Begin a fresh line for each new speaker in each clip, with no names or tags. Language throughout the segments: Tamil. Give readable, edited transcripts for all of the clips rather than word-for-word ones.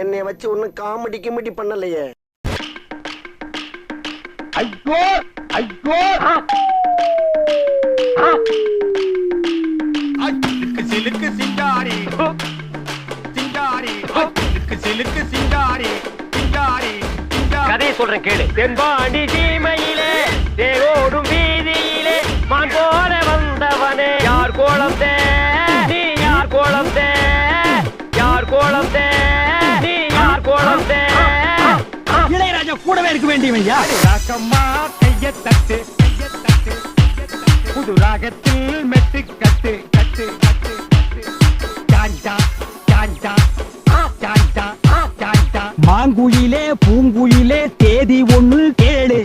என்னை வச்சு ஒன்னும் காமெடி கிமெடி பண்ணலையே.
ஐயோ ஐயோ சிலுக்கு சிங்காரி சிங்காரி சிலுக்கு சிங்காரி சிங்காரி
கதையை சொல்றேன் கேளு. தென்பாண்டி சீமையிலே தேரோடும் வீதியிலே மான் போல வந்தவனே யார் கோலத்தே நீ யார் கோலத்தே யார் கோலத்தே நீ யார் கோலத்தே.
இளையராஜா கூடவே இருக்க வேண்டியவையா.
ராக்கம்மா கைய தட்டு புது ராகத்தில் மெட்டு கட்டு கட்டு கட்டு சாஞ்சா சாஞ்சா சாஞ்சா சாஞ்சா.
மாங்குயிலே பூங்குயிலே தேதி ஒண்ணு கேளு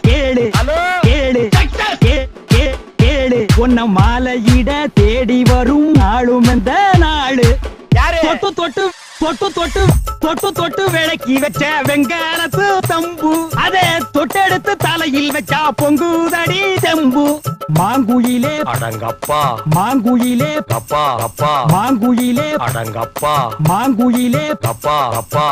கேளு கேளு கேளு. உன்ன மாலையிட தேடி வரும் நாளும் இந்த நாளு. தொட்டு தொட்டு தொட்டு தொட்டு தொட்டு தொட்டு விளக்கி வச்ச வெங்காலத்து தம்பு அதே தொட்டெடுத்து தலையில் வச்சா பொங்குதடி தெம்பு. மாங்குயிலே
அடங்கப்பா
மாங்குயிலே
அப்பா அப்பா
மாங்குயிலே
அடங்கப்பா
மாங்குயிலே
அப்பா அப்பா.